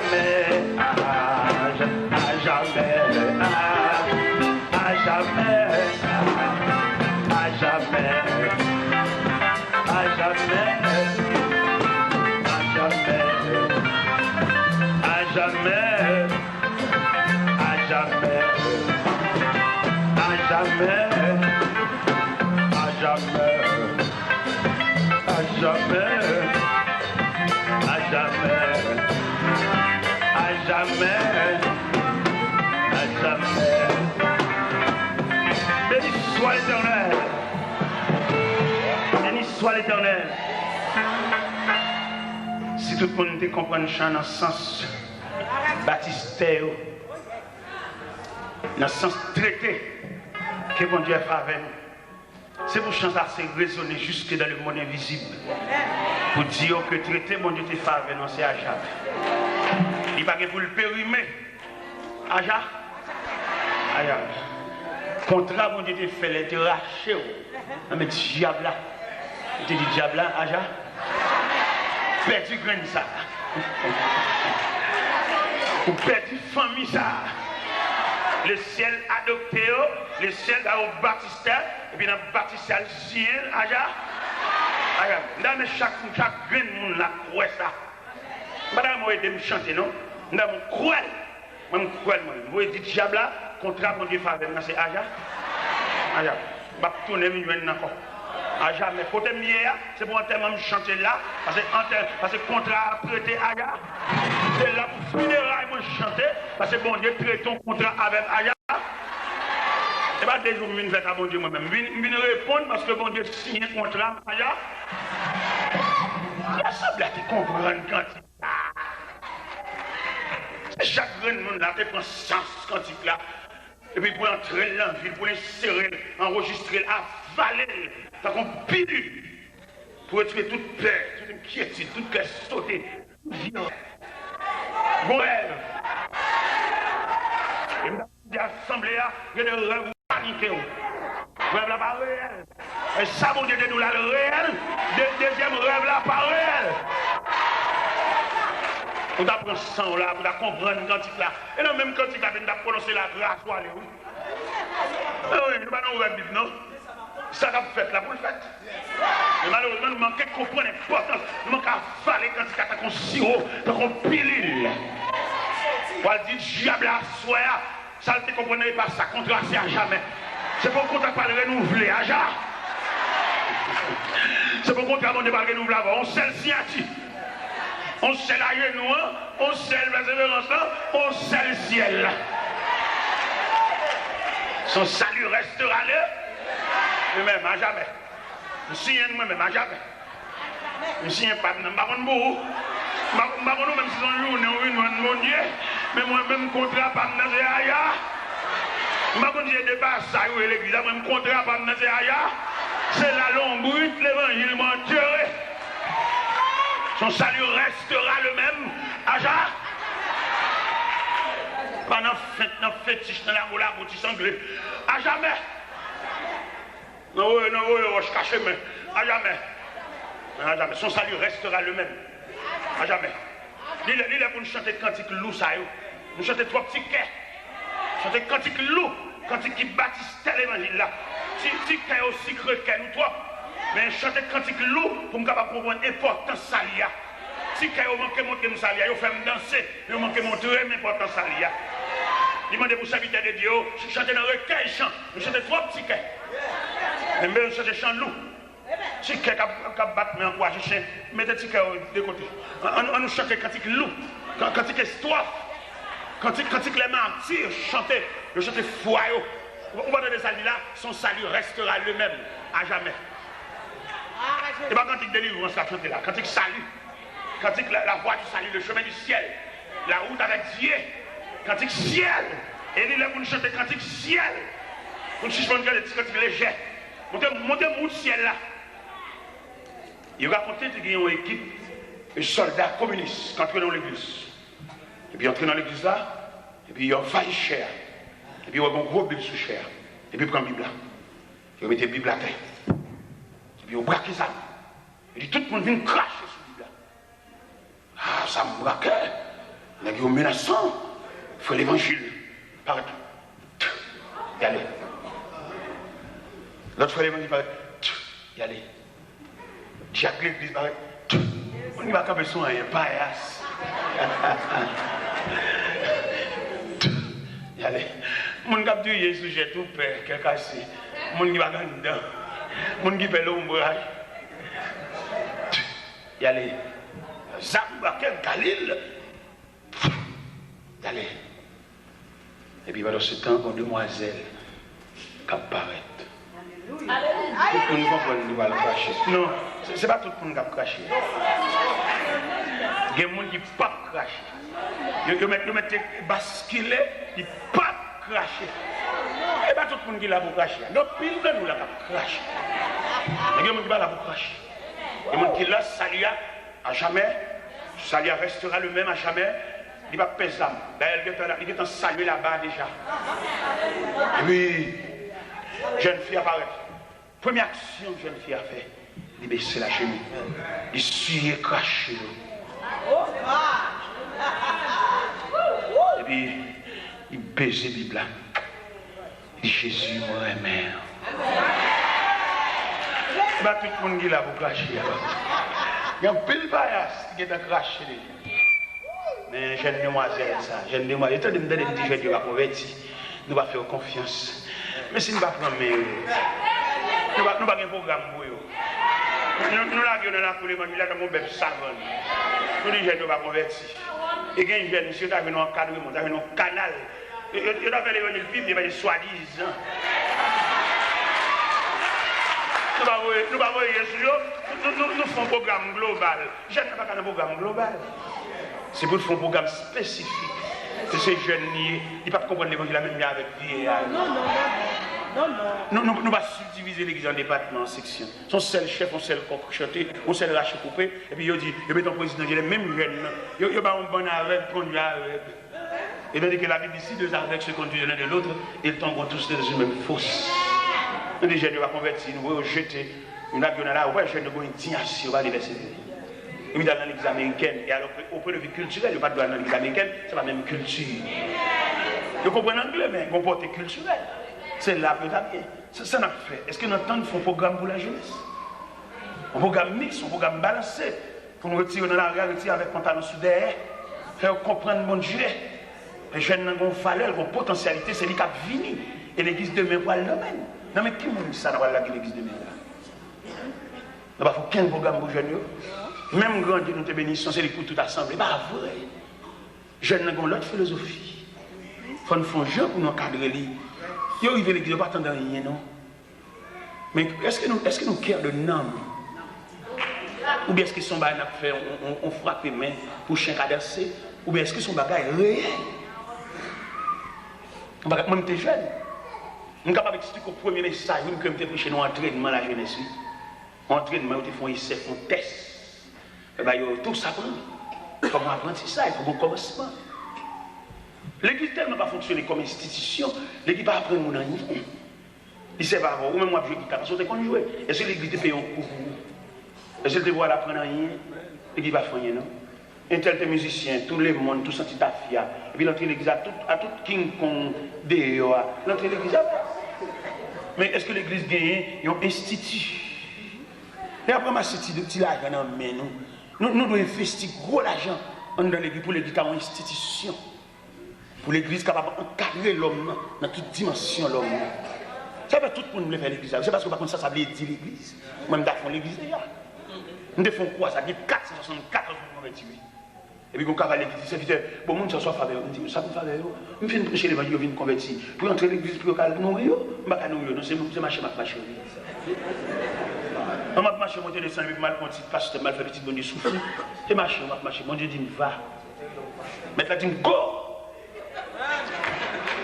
jamais, à jamais, à jamais, à jamais, à jamais, à jamais, à jamais, à jamais, à jamais, à jamais, à jamais, à jamais, à jamais, à jamais. Béni soit l'Éternel. Béni soit l'Éternel. Si tout le monde te comprend dans le sens baptisté, dans le sens traité que bon Dieu a fait avec nous, c'est pour changer ça, c'est résonner jusque dans le monde invisible. Pour dire que traité, bon Dieu te fait avec nous, c'est à jamais. Il n'y a pas pour le périmer. Aja? Aja. Contrat, bon Dieu te fait, il te raché. Mais diable là. Il te dit diable là, Aja? Perdu grain ça. Ou perdu famille ça. Le ciel adopté, le ciel a baptisé, et puis dans le baptisé le ciel, Aja? Aja. Là, mais chaque grain de monde là, croit ça. Madame, moi, je me chanter, non? Je me croire. Je me croire, moi. Je dis diable là, contrat, mon Dieu, faveur, c'est Aja? Aja. Je vais tourner encore. Aja, mais côté mieux, c'est pour un thème de chanter là, parce que contrat a prêté Aja. C'est là pour funérailles, moi, chanter, parce que bon Dieu traite ton contrat avec Aja. Et pas des jours, je viens faire à bon Dieu moi-même. Je viens répondre parce que bon Dieu signe un contrat avec Aja. Il semble à te comprendre quand chaque grand monde là, te prend sens quand il là. Et puis pour entrer dans la ville, pour l'insérer, enregistrer, avaler, ça qu'on pilule. Pour tuer toute peur, toute inquiétude, toute classe sautée, violence. Bon rêve. Et dans l'assemblée, il y a des rêves paniqués. Rêve là pas réel. Et ça, mon Dieu, nous là le réel. Deuxième rêve là pas réel. On apprend ça là, on comprendre quand là. Et non, même quand il a prononcé la grâce, oui. Oui, nous pas dans le Bible, non? Ça qu'a fait là pour le fait. Mais malheureusement, nous manquons de comprendre l'importance. Nous manquons à avaler quand il a un sirop, un pilule. Pour dire, diable à soi, ça ne comprenez pas ça, contrat c'est à jamais. C'est pour contrat pas le renouveler, à jamais. C'est pour contrat on ne pas le renouveler avant. On sait le signature. On sait la genou, on sait le persévérance, on sait le ciel. Son salut restera là. Lui-même, à jamais. Je suis un moi-même, à jamais. Je suis un pas, je ne sais pas beaucoup. Je ne sais pas même si c'est un jour, mon Dieu. Mais moi-même, contrat, pas de Nazéaya. Je ne sais pas si j'ai dépassé ça, l'église, même contrat, pas de Nazéaya. C'est la longue brute, l'évangile menteur. Son salut restera le même. Aja. Pas dans fétiche, dans la moula, pour tu sanglé. À jamais. Non, je cache, mais à jamais. À jamais. Son salut restera le même. À jamais. Il est pour nous chanter cantique loup, ça y est. Nous chanter trois petits quais. Chanter cantique loup. Cantique qui bâtisse tel évangile là. Petit quais aussi creux que nous trois. Mais chanter cantique loup pour me capable comprendre l'importance salia. Si vous manquez de monter salia, vous faites danser, vous manquez de montrer l'importance salia. Demandez pour serviteur de Dieu, je chante dans le recueil chant, je chante trois petits quais. Mais même je chante chant loup. Si quais qui bat mais encourage chien, mettez petit quais de côté. On nous chante cantique loup, cantique histoire, cantique les martyrs, chanter, je chante foi. On va donner ça là, son salut restera le même à jamais. Et pas cantique délivrance la chanter là, cantique salut, cantique la voie du salut, le chemin du ciel, la route avec Dieu, cantique ciel. Et il est pour nous chanter cantique ciel. Pour nous suspendre des cantiques légers. Montez le ciel là. Il racontait qu'il y a une équipe de soldats communistes qui entrent dans l'église. Et puis ils entrent dans l'église là, et puis ils ont failli cher. Et puis ils ont un gros Bible sous chair. Et puis ils prennent la Bible là. Ils mettent la Bible à terre. Et puis ils braquent ça. Et puis tout le monde vient cracher sur la Bible là. Ah, ça me braque. Il est menaçant. Il faut l'évangile. Partout. Y aller. L'autre fois, l'évangile paraît. Y aller. Jacques l'église paraît. On n'y va pas besoin d'un paillasse. Y aller. Mon cap du Jésus, j'ai tout peur, quel cassé. Mon qui va dedans. Mon qui fait l'ombrage. Y aller. Zamba, quel Galil. Y aller. Et puis pendant ce temps, une demoiselle qui apparaît. Tout le monde comprend qu'il va le cracher. Non, ce n'est pas tout le monde qui va cracher. Il y a des gens qui ne peuvent pas cracher. Ils mettent basculer, ils ne peuvent pas cracher. Et pas tout le monde qui l'a pour cracher. Donc, pile de nous là pour cracher. Il y a des gens qui ne là pour cracher. Il y a des gens qui là, salut à jamais. Salut restera le même à jamais. Il va peser l'âme. D'ailleurs, il est en salut là-bas déjà. Et puis, jeune fille apparaît. Première action que jeune fille a fait, il baisse la chemise. Il suit craché. Et puis, il baise la Bible. Il dit Jésus, mon mère. Il va tout le monde qui l'a pour cracher. Il y a un pile paillasse qui est en craché. Mais jeune demoiselle, ça, jeune demoiselle, étant donné que je vais convertir, nous allons faire confiance. Mais si nous ne pas prendre, nous n'avons pas un programme pour eux. Nous l'avons dans la foule, nous avons un bébé savon. Tous les jeunes ne vont pas convertir. Et il y a un jeune, monsieur, qui a un encadrement, qui a un canal. Il a fait l'évangile vivre, il va être soi-disant. Nous allons voir, nous faisons un programme global. Je ne sais pas un programme global. C'est pour faire un programme spécifique. C'est ces jeunes, ils ne peuvent pas comprendre l'évangile la même avec vieillard. Nous ne pouvons pas subdiviser l'église en départements, en sections. Son seul chef, on seul coq chanté, on seul raché coupé, et puis il dit, il met un président, il est même jeune, il y a un bon arrêt, conduit arrêt. Et bien que la Bible ici, deux aveugles se conduisent l'un de l'autre, ils tombent tous dans une même fosse. Nous, les jeunes, nous va convertir, nous allons jeter une avion là, ouais, jeune, nous allons indignation, on va l'université. Et puis dans l'église américaine, et alors au point de vue culturel, il n'y a pas de dans l'église américaine, c'est la même culture. Vous comprenez l'anglais, mais comporté culturel. C'est là que ça vient. Ça n'a fait. Est-ce que nous entendons un programme pour la jeunesse? Un programme mixte, un programme balancé. Pour nous retirer dans la rue, retirer avec pantalon sous derrière, faire comprendre mon Dieu. Les jeunes ont une valeur, une potentialité, c'est lui qui a fini. Et l'église demain pour le domaine. Non, mais qui m'a dit ça dans l'église demain là? Il n'y a pas aucun programme pour les jeunes. Même grand Dieu nous te bénissons, c'est pour toute assemblée. Pas vrai. Les jeunes ont l'autre philosophie. Il faut nous faire un jeu pour nous encadrer. Ils arrivent à l'église, ils ne pas attendre rien, non? Mais est-ce que nous cœur de nom? Ou bien est-ce que son bagage fait, on frappe les mains pour chien cadersé? Ou bien est-ce que son bagage est réel? Moi, je suis jeune. Je suis capable d'expliquer au premier message que je suis prêché dans l'entraînement la jeunesse. Entraînement, ils font essai, ils font test. Tout ça prend. Il faut apprendre ça, il faut un commencement. L'église tellement pas fonctionner comme institution, l'église va apprendre mon rien. Il sait pas avoir, ou même moi je dis parce que qu'on jouer. Est-ce que l'église te paye un coup? Est-ce qu'elle te voit apprendre rien? L'église va faire rien, non? Un tel musicien, tout le monde, tout senti ta fille, et puis l'entrée de l'église à tout King Kong dehors, l'entrée de l'église. Mais est-ce que l'église gagne un institut? Et après ma cité de petit l'argent dans main nous devons investir gros l'argent dans l'église pour l'église comme institution. Pour l'église capable d'encadrer l'homme dans toute dimension l'homme. Ça veut tout le monde faire l'église. C'est parce que par contre ça veut dire l'église. Moi je fais l'église déjà. Nous devons quoi? Ça dit 464 convertis. Et puis quand on va à l'église, c'est vite, bon monde ça soit faveur. On dit ça me faveur. On vient prêcher l'évangile, on vient convertir. Pour entrer l'église pour nourrir, on va nourrir. Non, c'est marcher, marcher. On va marcher, monter les 5 minutes, mal conti, pasteur, mal fait petit bon Dieu souffle. C'est marcher, on va marcher. Mon Dieu dit, va. Maintenant, dit, go.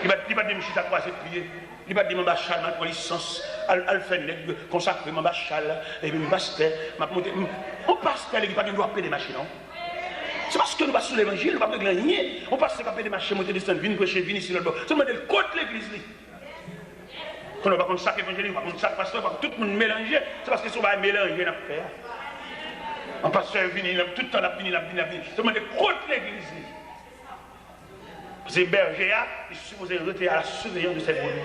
Il va dire, je suis à croiser de prier. Il va dire, je suis à ma licence. Elle fait consacrer ma chale. Et puis, pasteur, on pasteur, il va dire, doit payer des machines, non? C'est parce que nous passons l'évangile, nous ne pouvons pas rien. On passe pas payer des machines, monter des stands, venir prêcher, venir ici, là-bas. C'est le côté de l'église. On ne va pas contre chaque évangile, on va contre chaque pasteur, on va tout le monde mélanger. C'est parce que si on va mélanger, on va faire. Un pasteur vient, tout le temps, il vient. C'est le côté de l'église. C'est berger, il est supposé rester à la surveillance de ses brebis.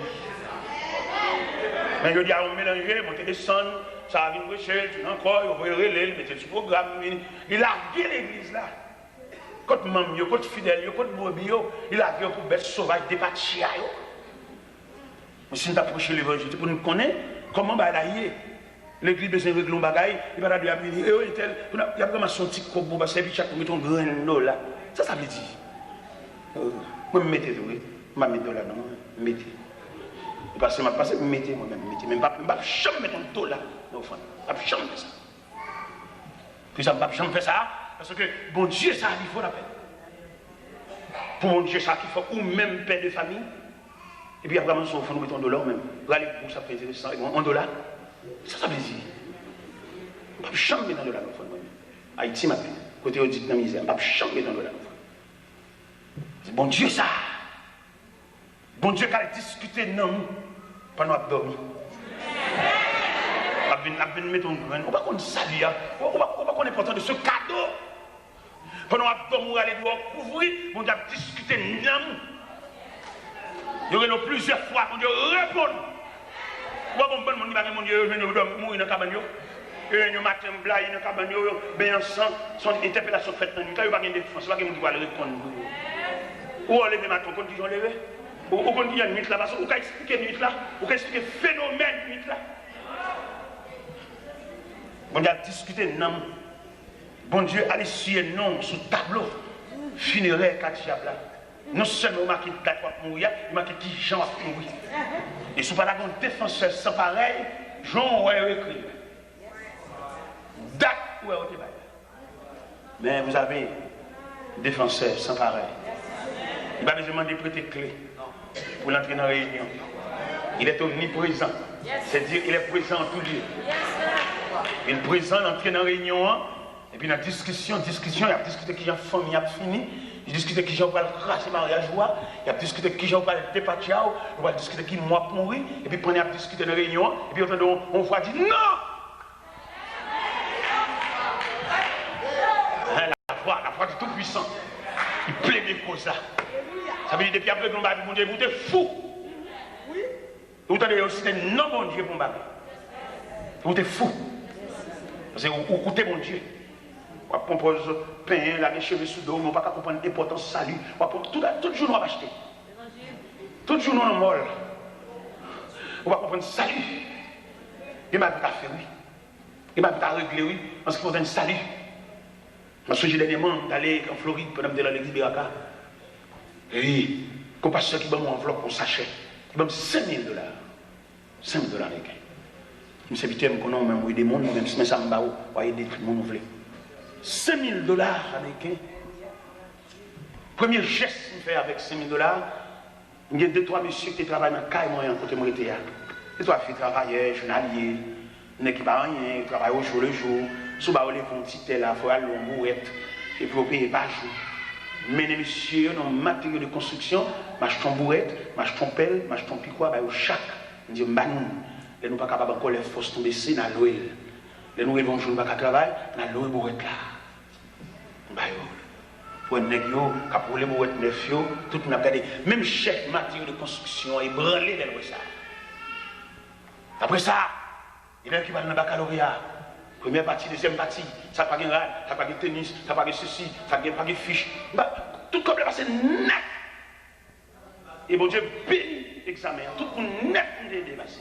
Mais je dis à mélanger, mon téléphone, ça va venir chez tu encore, il va relayer, mettre sur le programme, il a gué l'église là. Quand maman, quand fidèle, quand brebis, il a gué pour bête sauvage, des pâtis. Mais si nous approchons l'évangile, pour nous connaître comment va aller. L'église besoin de régler un bagage, il va dire, il y a vraiment son petit coco, parce que chaque fois, on met un grain là. Ça veut dire. Moi, je mettez, oui. Je vais mettre là, non, mettez. Parce que je vais mettre moi-même, mettez. Mais je ne vais jamais mettre un dollar dans le fond. Je ne vais jamais faire ça. Puis ça, je ne vais jamais faire ça, parce que bon Dieu, ça, il faut la peine. Pour mon Dieu, ça, il faut ou même père de famille. Et puis après, il faut nous mettre un dollar même. Regardez, pour ça, intéressant, un dollar. Ça veut dire. Je ne vais jamais mettre un dollar dans le fond. Haïti, ma peine. Côté audit dans la misère, je ne vais jamais mettre un dollar dans le fond. C'est bon Dieu ça. Bon Dieu qui a discuté non pendant qu'on dormi. On va mettre un grain. On va qu'on salue. On va qu'on est important de ce cadeau. Pendant qu'on dormi, on va aller couvrir. Bon Dieu a discuté non. Il y aurait plusieurs fois. Bon Dieu répond. On va bon mon Dieu, je vais mourir dans la cabane. Le matin, blague dans la cabane. Bien sans son interpellation faite dans la nuit. Il n'y a pas de défense. Il n'y a pas de défense. Ou on lève matin, on dit on lève. Ou on dit il y a une nuit là, parce qu'on peut expliquer nuit là, on peut expliquer phénomène nuit là. Bon Dieu a discuté non. Bon Dieu allait suivre non sur le tableau funéraire Katiab là. Non seulement marqué date pour mourir, il marqué qui Jean va mourir. Et si vous parlez d'un défenseur sans pareil, Jean va écrire. Date où est au débat. Mais vous avez un défenseur sans pareil. Il va besoin de prêter clé pour l'entrer dans la réunion. Il est omniprésent. C'est-à-dire qu'il est présent en tout lieu. Il est présent, l'entrée dans la réunion. Et puis dans la discussion, il a discuté qui j'ai famille a fini. Il a discuté qui j'ai pas le cracher mariage. Il a discuté qui j'ai pas le départir. Il a discuté qui moi pour mourir. Et puis on a discuté dans la réunion. Et puis on voit dire non! La foi du Tout-Puissant. Il plaît des causes là. Ça veut dire depuis après que l'on va dire, mon Dieu, vous êtes fou. Oui. Vous avez aussi un non bon Dieu pour m'appeler. Vous êtes fou. Parce que vous êtes mon Dieu. Vous compose pain, la cheveux sous dos, vous ne pouvez pas comprendre l'importance du salut. Tout jour, nous va acheter. Tout jour, nous sommes molles. Vous ne pouvez pas comprendre le salut. Il m'a dit à faire, oui. Il m'a dit à régler, oui. Parce qu'il faut un salut. Je me souviens dernièrement d'aller en Floride pendant que l'église Beraka. Et oui, comme pasteur qui m'a mon enveloppe pour sachet, il m'a mis $5 000. $5 000 américains. Je me suis dit, je me connais même des mondes, même si ça me bat, pour aider tout le monde. $5 000 américains. Premier geste que je fais avec $5 000, il y a 2-3 messieurs qui travaillent dans le cas et moi, côté moi, j'étais là. Et toi, filles travailleurs, journaliers, qui pas rien, travaillent au jour le jour. Si vous avez un petit tel là, il faut aller en bourrette, et puis vous payez par jour. Mais les messieurs, dans le matériel de construction, m'achetons bourrette, m'achetons pelle, m'achetons piquois, au chaque. On dit, nous ne sommes pas capables encore les forces tomber ici dans l'oil. Les nous vont jouer à travail, dans l'oil bourrette là. Pour un nègre, pour les bourrettes neuf, tout le monde a regardé. Même chef matériel de construction, il branlé dans ça. Après ça, il y a qui va dans le baccalauréat. Première partie, deuxième partie, ça n'a pas de rad, ça n'a pas de tennis, ça n'a pas de ceci, ça n'a pas de fiche. Tout comme le passé net. Et bon Dieu bénit l'examen, tout pour net nous dépasser.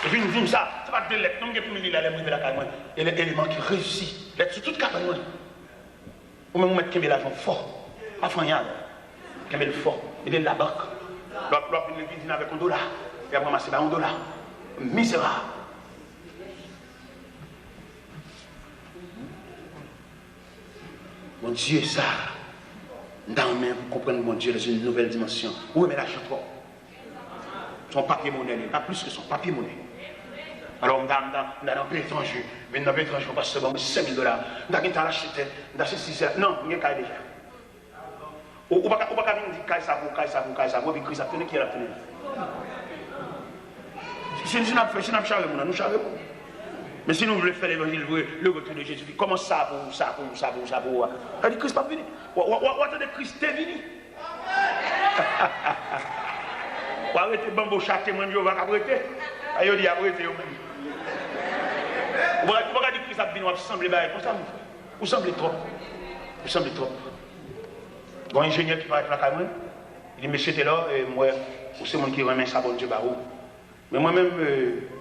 Et puis nous disons ça, c'est pas de lettres, non, il y a de la caméra. Et l'élément qui réussit, l'être sur toute caméra. Ou même mettre l'argent fort, pas rien, le fort, il est de la banque. L'autre vient l'église avec $1. Et après, c'est $1. Misérable. Mon Dieu, ça, dans même, vous comprenez, mon Dieu, dans une nouvelle dimension. Où est l'argent trop? Son papier monnaie, pas plus que son papier monnaie. Alors, dans un pays étranger, mais dans un pays étranger, on passe seulement $5 000. Dans un pays étranger, dans ce système, non, il y a un cas déjà. Ou pas dire ça, puis Christ a tenu qui a tenu. Si nous avons fait, nous chargons. Mais si nous voulons faire l'évangile, le retour de Jésus, comment ça pour ça? Elle dit Christ pas venu. Ou attendez, Christ est venu. Ou arrêtez bambo chat témoin de Jéhovah arrêter. Ayo dit arrêtez yo même. Vous regardez Christ a venu, vous semblez comme ça, vous semblez trop. Vous semblez trop. Bon ingénieur qui va être là quand même. Il dit monsieur t'es là et moi c'est mon qui remet ça bon Dieu barou. Mais moi-même,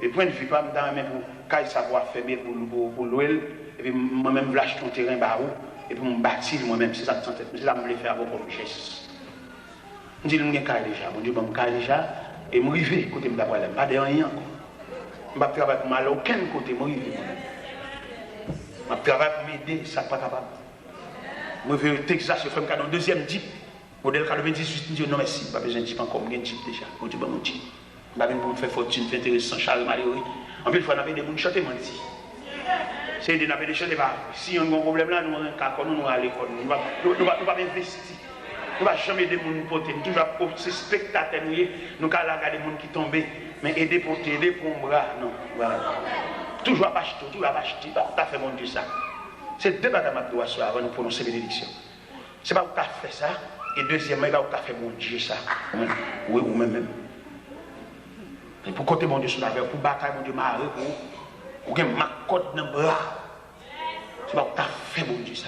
les points de vue, pas dans même pour savoir faire pour l'ouel, et puis moi-même, je lâche ton terrain barou, et puis je bâtis moi-même, c'est ça que je tête, c'est ça que je faire à vos propres gestes. Je dis, je suis déjà, mon Dieu, je suis déjà, et je suis arrivé, côté de la problème, pas de rien encore. Je ne vais pas travailler pour mal à aucun côté, je suis arrivé moi-même. Je vais travailler pour m'aider, ça n'est pas capable. Je vais au Texas, je fais un deuxième type, modèle 98, je dis, non, merci, pas besoin de type encore, je suis un type déjà, mon Dieu, mon type. Je ne vais pas faire fortune, faire intéressant, Charles Malheureux. En plus, il faut que des gens chanter, moi, ici. C'est des gens qui chantent pas. Si on a un problème là, nous allons à l'école. Nous ne pouvons pas investir. Nous ne pouvons jamais aider les gens porter. Nous toujours ces spectateurs, nous allons regarder les gens qui tombent. Mais aider pour t'aider pour un bras, non. Voilà. Toujours pas acheter, toujours pas acheter. Tu as fait mon Dieu ça. C'est deux bagages que je dois avant de prononcer bénédiction. Ce n'est pas où tu as fait ça. Et deuxièmement, il va où tu as fait mon Dieu ça. Oui, ou même. Et pour côté mon Dieu sur la terre, pour bataille mon Dieu marre, pour que ma côte dans le bras. C'est pas que tu as fait mon Dieu ça.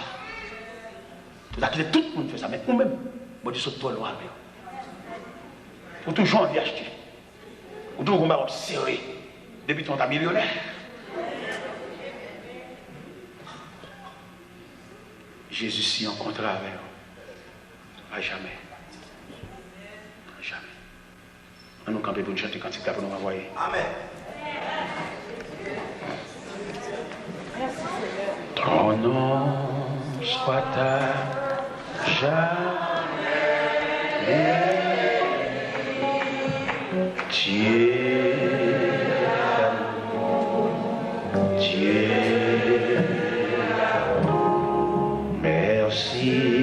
Tu as quitté tout le monde fait ça, mais nous-mêmes, mon Dieu saute toi loin avec. Pour toujours envie acheter. Pour toujours combat serré. Depuis ton millionnaire. Jésus s'y rencontrera avec nous. À jamais. À jamais. On nous camper pour nous chanter quand il pour nous envoyer. Amen. Ton nom soit à jamais. Dieu d'amour, Dieu d'amour, merci.